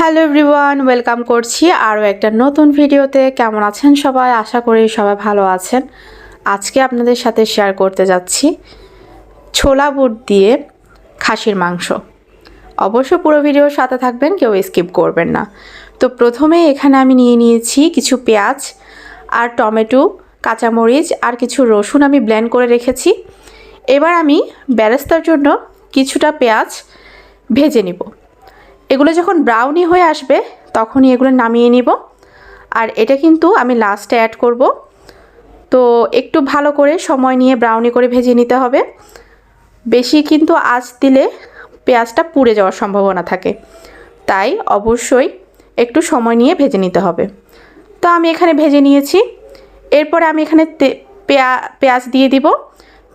Hello everyone, welcome করছি আরও একটা নতুন ভিডিওতে। কেমন আছেন সবাই? আশা করি সবাই ভালো আছেন। আজকে আপনাদের সাথে শেয়ার করতে যাচ্ছি ছোলা বুট দিয়ে খাসির মাংস। অবশ্য পুরো ভিডিওর সাথে থাকবেন, কেউ স্কিপ করবেন না। তো প্রথমে এখানে আমি নিয়ে নিয়েছি কিছু পেঁয়াজ আর টমেটো, কাঁচামরিচ আর কিছু রসুন আমি ব্লেন্ড করে রেখেছি। এবার আমি বেরেস্তার জন্য কিছুটা পেঁয়াজ ভেজে নিব। এগুলো যখন ব্রাউনি হয়ে আসবে তখনই এগুলো নামিয়ে নিব। আর এটা কিন্তু আমি লাস্টে অ্যাড করব। তো একটু ভালো করে সময় নিয়ে ব্রাউনি করে ভেজে নিতে হবে। বেশি কিন্তু আঁচ দিলে পেঁয়াজটা পুড়ে যাওয়ার সম্ভাবনা থাকে, তাই অবশ্যই একটু সময় নিয়ে ভেজে নিতে হবে। তো আমি এখানে ভেজে নিয়েছি। এরপরে আমি এখানে পেঁয়াজ দিয়ে দিব।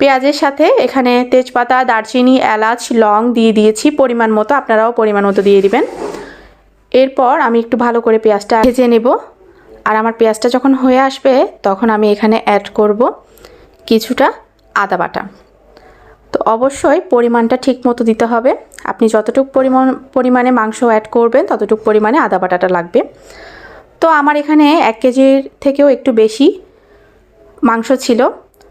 পেঁয়াজের সাথে এখানে তেজপাতা, দারচিনি, এলাচ, লং দিয়ে দিয়েছি পরিমাণ মতো। আপনারাও পরিমাণ মতো দিয়ে দিবেন। এরপর আমি একটু ভালো করে পেঁয়াজটা ভেজে নেব। আর আমার পেঁয়াজটা যখন হয়ে আসবে তখন আমি এখানে অ্যাড করব কিছুটা আদা বাটা। তো অবশ্যই পরিমাণটা ঠিক মতো দিতে হবে। আপনি যতটুকু পরিমাণে মাংস অ্যাড করবেন ততটুকু পরিমাণে আদা বাটাটা লাগবে। তো আমার এখানে 1 কেজির থেকেও একটু বেশি মাংস ছিল,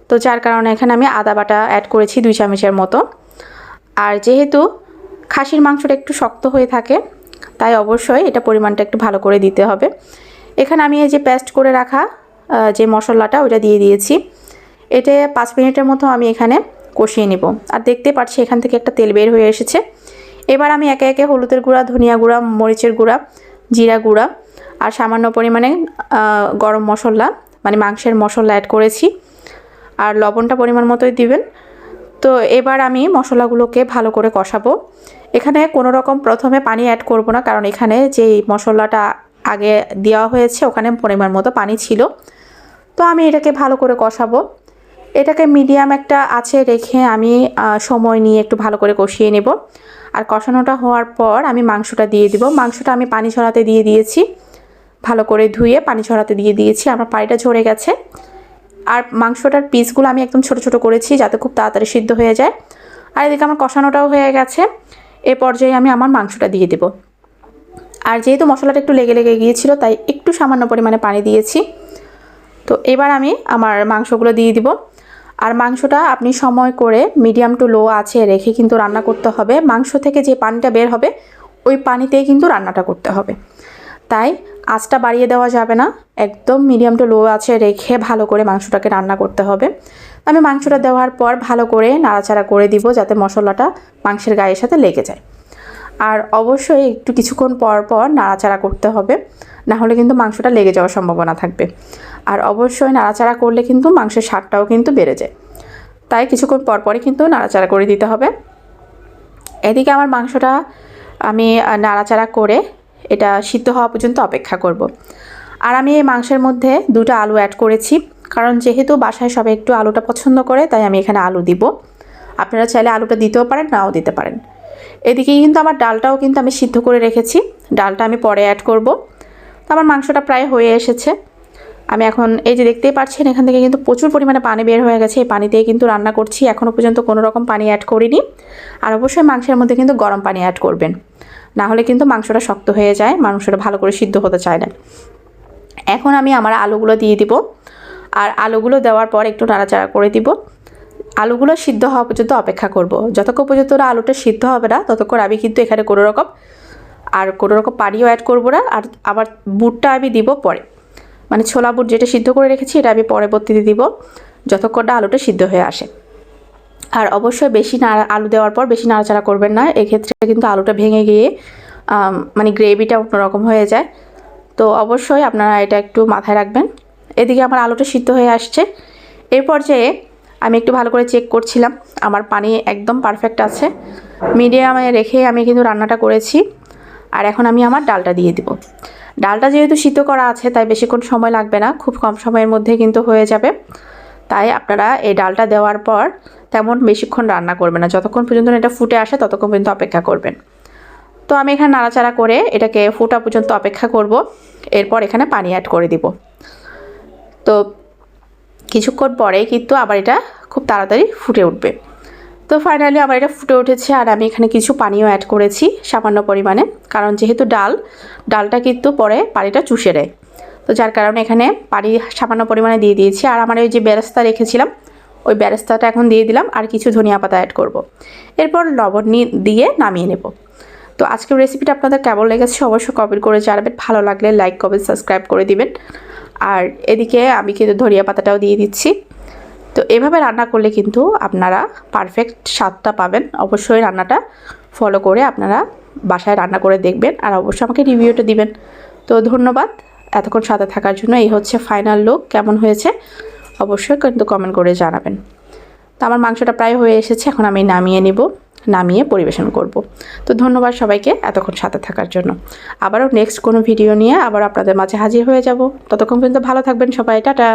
তো যার কারণে এখানে আমি আদা বাটা অ্যাড করেছি 2 চামচের মতো। আর যেহেতু খাসির মাংসটা একটু শক্ত হয়ে থাকে, তাই অবশ্যই এটা পরিমাণটা একটু ভালো করে দিতে হবে। এখানে আমি এই যে পেস্ট করে রাখা যে মশলাটা ওটা দিয়ে দিয়েছি। এটা 5 মিনিটের মতো আমি এখানে কষিয়ে নিব। আর দেখতে পাচ্ছি এখান থেকে একটা তেল বের হয়ে এসেছে। এবার আমি একে একে হলুদের গুঁড়া, ধনিয়া গুঁড়া, মরিচের গুঁড়া, জিরা গুঁড়া আর সামান্য পরিমাণে গরম মশলা মানে মাংসের মশলা অ্যাড করেছি। আর লবণটা পরিমাণ মতোই দিবেন। তো এবার আমি মশলাগুলোকে ভালো করে কষাবো। এখানে কোনো রকম প্রথমে পানি অ্যাড করব না, কারণ এখানে যেই মশলাটা আগে দেওয়া হয়েছে ওখানে পরিমাণ মতো পানি ছিল। তো আমি এটাকে ভালো করে কষাবো। এটাকে মিডিয়াম একটা আঁচে রেখে আমি সময় নিয়ে একটু ভালো করে কষিয়ে নেব। আর কষানোটা হওয়ার পর আমি মাংসটা দিয়ে দিব। মাংসটা আমি পানি ঝরাতে দিয়ে দিয়েছি, ভালো করে ধুয়ে পানি ঝরাতে দিয়ে দিয়েছি। আমার পানিটা ঝরে গেছে। আর মাংসটার পিসগুলো আমি একদম ছোট ছোট করেছি যাতে খুব তাড়াতাড়ি সিদ্ধ হয়ে যায়। আর এদিকে আমার কষানোটাও হয়ে গেছে। এ পর্যায়ে আমি আমার মাংসটা দিয়ে দেব। আর যেহেতু মশলাটা একটু লেগে লেগে গিয়েছিল তাই একটু সামান্য পরিমাণে পানি দিয়েছি। তো এবার আমি আমার মাংসগুলো দিয়ে দিব। আর মাংসটা আপনি সময় করে মিডিয়াম টু লো আঁচে রেখে কিন্তু রান্না করতে হবে। মাংস থেকে যে পানিটা বের হবে ওই পানিতেই কিন্তু রান্নাটা করতে হবে, তাই আঁচটা বাড়িয়ে দেওয়া যাবে না। একদম মিডিয়াম টু লো আঁচে রেখে ভালো করে মাংসটাকে রান্না করতে হবে। আমি মাংসটা দেওয়ার পর ভালো করে নাড়াচাড়া করে দিব যাতে মশলাটা মাংসের গায়ের সাথে লেগে যায়। আর অবশ্যই একটু কিছুক্ষণ পর পর নাড়াচাড়া করতে হবে, না হলে কিন্তু মাংসটা লেগে যাওয়ার সম্ভাবনা থাকবে। আর অবশ্যই নাড়াচাড়া করলে কিন্তু মাংসের স্বাদটাও কিন্তু বেড়ে যায়, তাই কিছুক্ষণ পর পরই কিন্তু নাড়াচাড়া করে দিতে হবে। এদিকে আমার মাংসটা আমি নাড়াচাড়া করে এটা সিদ্ধ হওয়া পর্যন্ত অপেক্ষা করব। আর আমি এই মাংসের মধ্যে 2টা আলু অ্যাড করেছি, কারণ যেহেতু বাসায় সবাই একটু আলুটা পছন্দ করে তাই আমি এখানে আলু দিব। আপনারা চাইলে আলুটা দিতেও পারেন, নাও দিতে পারেন। এদিকে কিন্তু আমার ডালটাও কিন্তু আমি সিদ্ধ করে রেখেছি, ডালটা আমি পরে অ্যাড করব। তো আমার মাংসটা প্রায় হয়ে এসেছে। আমি এখন এই যে দেখতেই পাচ্ছেন এখান থেকে কিন্তু প্রচুর পরিমাণে পানি বের হয়ে গেছে। এই পানি দিয়ে কিন্তু রান্না করছি, এখনও পর্যন্ত কোনো রকম পানি অ্যাড করিনি। আর অবশ্যই মাংসের মধ্যে কিন্তু গরম পানি অ্যাড করবেন, না হলে কিন্তু মাংসটা শক্ত হয়ে যায়, মাংসটা ভালো করে সিদ্ধ হতে চায় না। এখন আমি আমার আলুগুলো দিয়ে দিব। আর আলুগুলো দেওয়ার পর একটু নাড়াচাড়া করে দিব। আলুগুলো সিদ্ধ হওয়া পর্যন্ত অপেক্ষা করব। যতক্ষণ পর্যন্ত আলুটা সিদ্ধ হবে না ততক্ষণ আমি কিন্তু এখানে কোনো রকম পানিও অ্যাড করব না। আর আবার বুটটা আমি দিব পরে, মানে ছোলা বুট যেটা সিদ্ধ করে রেখেছি এটা আমি পরবর্তীতে দিব যতক্ষণ না আলুটা সিদ্ধ হয়ে আসে। আর অবশ্যই বেশি আলু দেওয়ার পর বেশি নাড়াচাড়া করবেন না, এক্ষেত্রে কিন্তু আলুটা ভেঙে গিয়ে মানে গ্রেভিটা অন্যরকম হয়ে যায়। তো অবশ্যই আপনারা এটা একটু মাথায় রাখবেন। এদিকে আমার আলুটা সিদ্ধ হয়ে আসছে। এর পর্যায়ে আমি একটু ভালো করে চেক করছিলাম, আমার পানি একদম পারফেক্ট আছে। মিডিয়ামে রেখে আমি কিন্তু রান্নাটা করেছি। আর এখন আমি আমার ডালটা দিয়ে দিব। ডালটা যেহেতু সিদ্ধ করা আছে তাই বেশিক্ষণ সময় লাগবে না, খুব কম সময়ের মধ্যে কিন্তু হয়ে যাবে। তাই আপনারা এই ডালটা দেওয়ার পর তেমন বেশিক্ষণ রান্না করবেন না, যতক্ষণ পর্যন্ত এটা ফুটে আসে ততক্ষণ পর্যন্ত অপেক্ষা করবেন। তো আমি এখানে নাড়াচাড়া করে এটাকে ফোটা পর্যন্ত অপেক্ষা করব। এরপর এখানে পানি অ্যাড করে দিব। তো কিছুক্ষণ পরে কিন্তু আবার এটা খুব তাড়াতাড়ি ফুটে উঠবে। তো ফাইনালি আমার এটা ফুটে উঠেছে আর আমি এখানে কিছু পানিও অ্যাড করেছি সামান্য পরিমাণে, কারণ যেহেতু ডালটা কিন্তু পরে পানিটা চুষে দেয়, তো যার কারণে এখানে পানি সামান্য পরিমাণে দিয়ে দিয়েছি। আর আমার ওই যে বেরেস্তা রেখেছিলাম ওই বেরেস্তাটা এখন দিয়ে দিলাম, আর কিছু ধনিয়া পাতা অ্যাড করব। এরপর লবণ দিয়ে নামিয়ে নেব। তো আজকের রেসিপিটা আপনাদের কেমন লেগেছে অবশ্যই কমেন্ট করে জানাবেন, ভালো লাগলে লাইক কমেন্ট সাবস্ক্রাইব করে দিবেন। আর এদিকে আমি কিন্তু ধনিয়া পাতাটাও দিয়ে দিচ্ছি। তো এভাবে রান্না করলে কিন্তু আপনারা পারফেক্ট স্বাদটা পাবেন। অবশ্যই রান্নাটা ফলো করে আপনারা বাসায় রান্না করে দেখবেন, আর অবশ্যই আমাকে রিভিউটা দিবেন। তো ধন্যবাদ এতক্ষণ সাথে থাকার জন্য। এই হচ্ছে ফাইনাল লুক, কেমন হয়েছে অবশ্যই কিন্তু কমেন্ট করে জানাবেন। তো আমার মাংসটা প্রায় হয়ে এসেছে, এখন আমি নামিয়ে নেব, নামিয়ে পরিবেশন করব। তো ধন্যবাদ সবাইকে এতক্ষণ সাথে থাকার জন্য। আবারও নেক্সট কোনো ভিডিও নিয়ে আবার আপনাদের মাঝে হাজির হয়ে যাব। ততক্ষণ পর্যন্ত ভালো থাকবেন সবাই, টাটা।